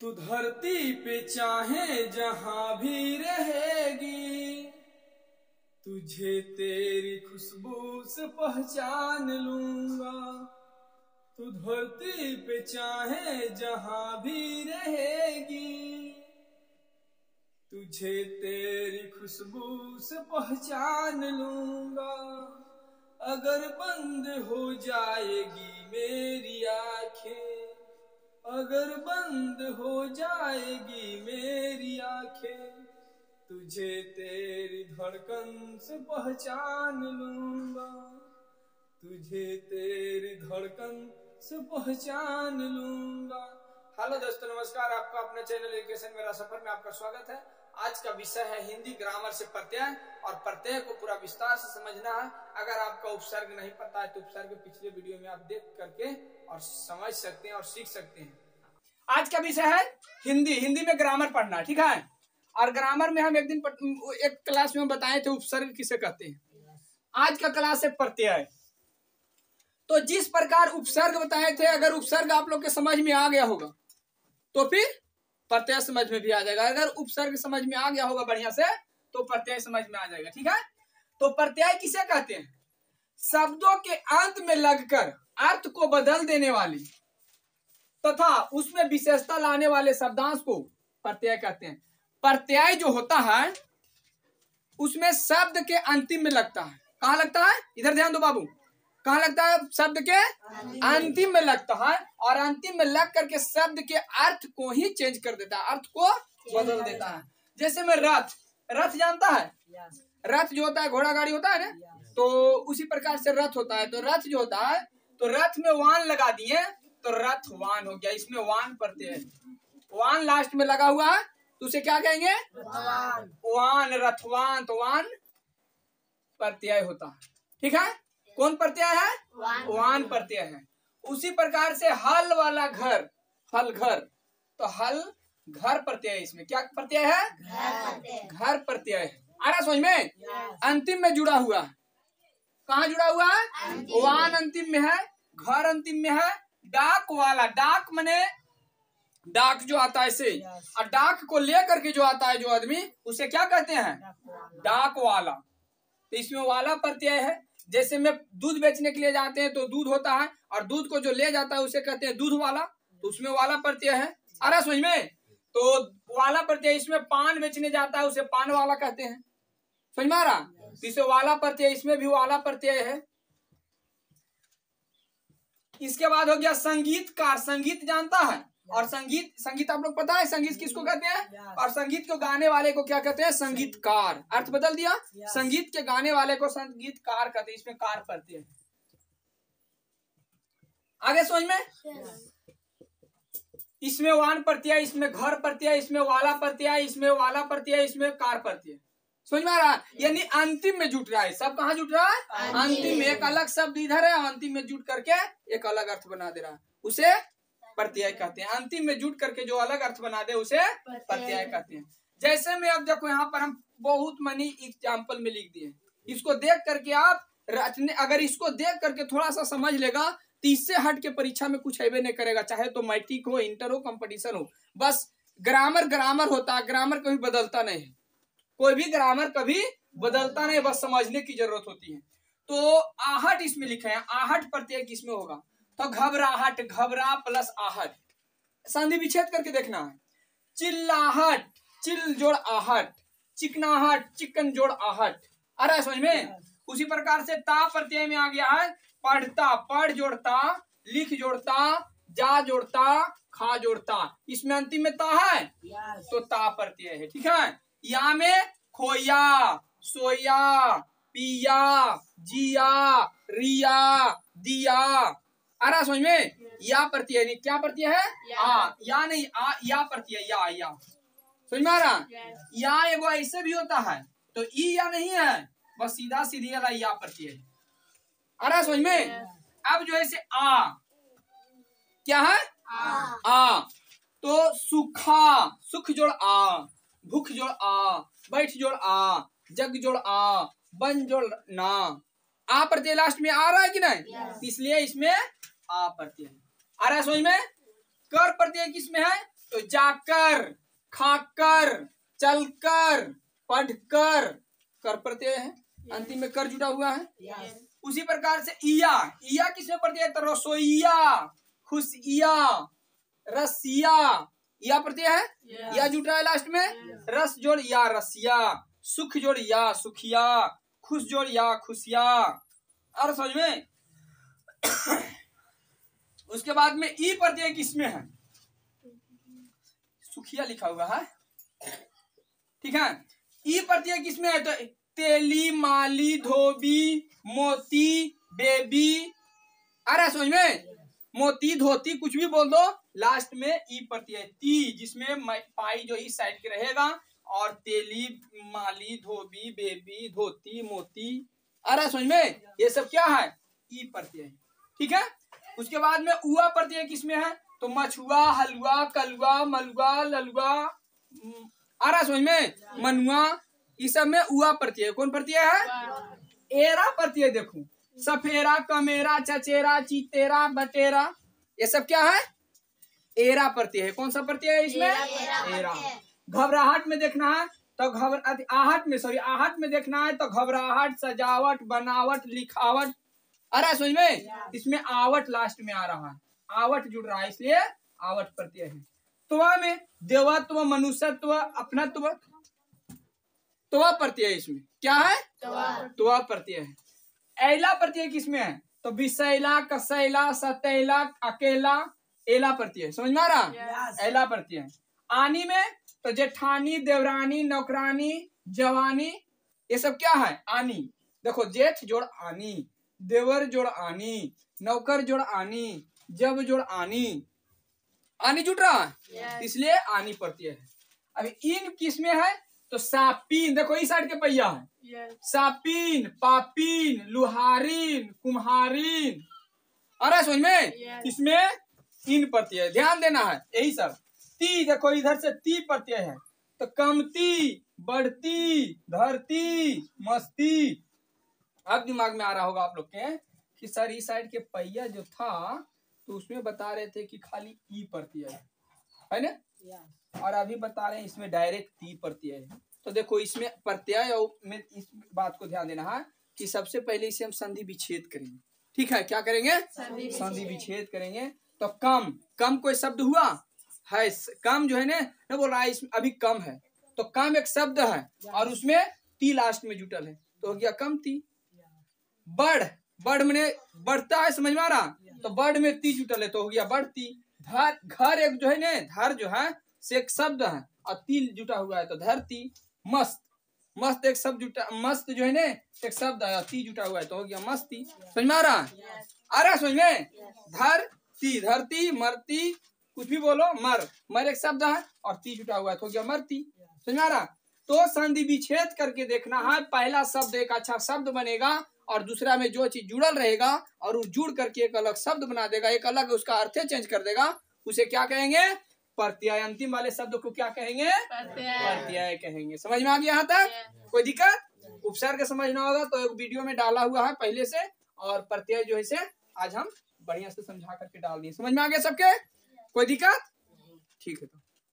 तू धरती पे चाहे जहां भी रहेगी, तुझे तेरी खुशबू से पहचान लूंगा। तू धरती पे चाहे जहां भी रहेगी, तुझे तेरी खुशबू से पहचान लूंगा। अगर बंद हो जाएगी मेरी आंखें, अगर बंद हो जाएगी मेरी आंखें, तुझे तेरी धड़कन से पहचान लूंगा। तुझे तेरी धड़कन से पहचान लूंगा। हेलो दोस्तों, नमस्कार। आपका अपने चैनल एजुकेशन मेरा सफर में आपका स्वागत है। आज का विषय है हिंदी ग्रामर से प्रत्यय, और प्रत्यय को पूरा विस्तार से समझना है। अगर आपका उपसर्ग नहीं पता है तो उपसर्ग पिछले वीडियो में आप देख करके और समझ सकते हैं और सीख सकते हैं। आज का विषय है हिंदी में ग्रामर पढ़ना, ठीक है। और ग्रामर में हम एक क्लास में बताए थे उपसर्ग किसे कहते हैं। आज का क्लास है प्रत्यय। तो जिस प्रकार उपसर्ग बताए थे, अगर उपसर्ग आप लोग के समझ में आ गया होगा तो फिर प्रत्यय समझ में भी आ जाएगा। अगर उपसर्ग समझ में आ गया होगा बढ़िया से तो प्रत्यय समझ में आ जाएगा, ठीक है। तो प्रत्यय किसे कहते हैं? शब्दों के अंत में लगकर अर्थ को बदल देने वाली तथा उसमें विशेषता लाने वाले शब्दांश को प्रत्यय कहते हैं। प्रत्यय जो होता है उसमें शब्द के अंतिम में लगता है। कहाँ लगता है? इधर ध्यान दो बाबू। कहाँ लगता है? शब्द के अंतिम में लगता है, और अंतिम में लग करके शब्द के अर्थ को ही चेंज कर देता है, अर्थ को बदल देता है। जैसे में रथ जानता है? रथ जो होता है घोड़ा गाड़ी होता है ना, तो उसी प्रकार से रथ होता है। तो रथ जो होता है, तो रथ में वान लगा दिए तो रथ वान हो गया। इसमें वान प्रत्यय है, वान लास्ट में लगा हुआ है तो उसे क्या कहेंगे? वान, रथवान। तो वान प्रत्यय होता है, ठीक है। कौन प्रत्यय है? वान प्रत्यय है। उसी प्रकार से हल वाला घर, हल घर, तो हल घर प्रत्यय। इसमें क्या प्रत्यय है? घर प्रत्यय है। आ रहा समझ में? अंतिम में जुड़ा हुआ है। कहाँ जुड़ा हुआ है? वान अंतिम में है, घर अंतिम में है। डाक वाला, डाक मने डाक जो आता है ऐसे, और डाक को लेकर के जो आता है जो आदमी, उसे क्या कहते हैं? डाक वाला। तो इसमें वाला प्रत्यय है। जैसे में दूध बेचने के लिए जाते हैं तो दूध होता है, और दूध को जो ले जाता है उसे कहते हैं दूध वाला, तो उसमें वाला प्रत्यय है। आ रहा समझ में? तो वाला प्रत्यय। इसमें पान बेचने जाता है उसे पान वाला कहते हैं। समझ में आ रहा? तो इसे वाला प्रत्यय, इसमें भी वाला प्रत्यय है। इसके बाद हो गया संगीतकार। संगीत जानता है? और संगीत आप लोग पता है संगीत किसको कहते हैं? और संगीत को गाने वाले को क्या कहते हैं? संगीतकार। अर्थ बदल दिया। संगीत के गाने वाले को संगीतकार कहते हैं। इसमें कार प्रत्यय है। आगे समझ में? इसमें वान प्रत्यय, इसमें घर प्रत्यय, इसमें वाला प्रत्यय, इसमें वाला प्रत्यय, इसमें कार प्रत्यय। समझ में आ रहा? यानी अंतिम में जुट रहा है। सब कहाँ जुट रहा है? अंतिम में। एक अलग शब्द इधर है, अंतिम में जुट करके एक अलग अर्थ बना दे रहा है, उसे प्रत्यय कहते हैं। अंतिम में जुट करके जो अलग अर्थ बना दे उसे प्रत्यय कहते हैं। जैसे में अब देखो यहाँ पर हम बहुत मनी एग्जाम्पल में लिख दिए। इसको देख करके आप रचने, अगर इसको देख करके थोड़ा सा समझ लेगा तो इससे हट के परीक्षा में कुछ अबे नहीं करेगा। चाहे तो मैट्रिक हो, इंटर हो, कंपटीशन हो, बस ग्रामर होता है। ग्रामर कभी बदलता नहीं है, कोई भी ग्रामर कभी बदलता नहीं, बस समझने की जरूरत होती है। तो आहट इसमें लिखा है, आहट प्रत्यय किसमें होगा? तो घबराहट, घबरा प्लस आहट, संधि विच्छेद करके देखना है। चिल्लाहट, चिल जोड़ आहट, चिकनाहट, चिकन जोड़ आहट। आ रहा है समझ में? उसी प्रकार से ता प्रत्यय में आ गया है। पढ़ता, पढ़ जोड़ता, लिख जोड़ता, जा जोड़ता, खा जोड़ता। इसमें अंतिम में ता है तो ता प्रत्यय है, ठीक है। या में खोया, सोया, पिया, जिया, रिया, दिया। आ रहा समझ में? या प्रत्यय नहीं, क्या प्रत्यय है? आ, या नहीं, आ, या प्रत्यय, या। समझ में आ रहा? या एगो ऐसे भी होता है, तो ई या नहीं है, बस सीधा सीधी वाला या प्रत्यय। आ रहा समझ में? अब जो है से आ, क्या है? आ। तो सुखा, सुख जोड़ आ, भूख जोड़ आ, बैठ जोड़ आ, जग जोड़ आ, बन जोड़ ना। आ प्रत्यय लास्ट में आ रहा है कि नहीं? इसलिए इसमें आ प्रत्यय। आ रहा है समझ में? कर प्रत्यय किसमें है? तो जाकर, खाकर, चलकर, पढ़कर, कर प्रत्यय है, अंतिम में कर जुटा हुआ है। उसी प्रकार से इया किसमें प्रत्यय है? तो रसोइया, खुशिया, रसिया, या प्रत्यय है, या जुटा है लास्ट में, रस जोड़ या रसिया, सुख जोड़ या सुखिया, खुश जोड़ या खुशिया। और समझ में? उसके बाद में ई प्रत्यय किसमें है? सुखिया लिखा हुआ है, ठीक है। ई प्रत्यय किसमें है? तो तेली, माली, धोबी, मोती, बेबी। अरे समझ में? मोती, धोती कुछ भी बोल दो, लास्ट में ई प्रत्यय ती, जिसमें पाई जो इस साइड के रहेगा, और तेली, माली, धोबी, बेबी, धोती, मोती। अरे समझ में? ये सब क्या है? ई प्रत्यय, ठीक है। उसके बाद में उआ प्रत्यय किसमें है? तो मछुआ, हलवा, कलवा, मलुआ, ललुआ। अरे समझ में? मनुआ, इस सब में उआ प्रत्यय। कौन प्रत्यय है? एरा प्रत्यय। देखो, सफेरा, कमेरा, चचेरा, चीतेरा, बटेरा, ये सब क्या है? एरा प्रत्यय है। कौन सा प्रत्यय है इसमें? एरा। घबराहट में देखना है तो आहट में देखना है तो घबराहट, सजावट, बनावट, लिखावट। अरे समझ में? इसमें आवट लास्ट में आ रहा है, आवट जुड़ रहा है, इसलिए आवट प्रत्यय है। त्वा में देवत्व, मनुष्यत्व, अपनत्व, त्वा प्रत्यय इसमें क्या है? त्वा प्रत्यय है। ऐला प्रत्यय किसमें है? तो विषैला, कसैला, सतैला, अकेला, एला प्रत्यय। समझ में आ रहा? ऐला प्रत्यय है। आनी में तो जेठानी, देवरानी, नौकरानी, जवानी, ये सब क्या है? आनी। देखो, जेठ जोड़ आनी, देवर जोड़ आनी, नौकर जोड़ आनी, जब जोड़ आनी, आनी जुट रहा है, इसलिए आनी प्रत्यय है। अभी इन किसमें है? तो सापीन, देखो इस साइड के पहिया है, सापीन, पापीन, लुहारीन, कुम्हारीन। अरे समझ में? इसमें इन प्रत्यय ध्यान देना है, यही सब। ती, देखो इधर से ती प्रत्यय है, तो कमती, बढ़ती, धरती, मस्ती। अब दिमाग में आ रहा होगा आप लोग के कि सर इस साइड के पहिया जो था तो उसमें बता रहे थे कि खाली ई प्रत्यय है ना, और अभी बता रहे हैं इसमें डायरेक्ट ती प्रत्यय है। तो देखो इसमें प्रत्यय में इस बात को ध्यान देना है कि सबसे पहले इसे हम संधि विच्छेद करेंगे, ठीक है। क्या करेंगे? संधि विच्छेद करेंगे। तो कम, कम कोई शब्द हुआ है? कम जो है ना बोल रहा है इसमें अभी कम है, तो कम एक शब्द है और उसमें ती लास्ट में जुटल है, तो हो गया कम ती। बढ़, बढ़ मैंने बढ़ता है, समझ में आ रहा? तो बढ़ में ती जुटल है तो हो गया बढ़ती। धर, घर एक जो है ना, धर जो है से एक शब्द है और ती जुटा हुआ है तो धरती। मस्त, मस्त एक शब्द जुटा, मस्त जो है ना एक शब्द है और ती जुटा हुआ है तो हो गया मस्ती। समझ में आ रहा? आ रहा समझ में? धरती, धरती, मरती, कुछ भी बोलो, मर, मर एक शब्द है और ती जुटा हुआ है तो हो गया मरती। समझ में आ रहा? तो संधि विच्छेद करके देखना है, पहला शब्द एक अच्छा शब्द बनेगा और दूसरा में जो चीज जुड़ल रहेगा और वो जुड़ करके एक अलग शब्द बना देगा, एक अलग उसका अर्थ चेंज कर देगा, उसे क्या कहेंगे? प्रत्यय। अंतिम वाले शब्द को क्या कहेंगे? प्रत्यय कहेंगे। समझ में आ गया यहाँ तक? कोई दिक्कत? उपसर्ग समझना होगा तो एक वीडियो में डाला हुआ है पहले से, और प्रत्यय जो है से आज हम बढ़िया से समझा करके डाल दिए। समझ में आ गया सबके? कोई दिक्कत? ठीक है। तो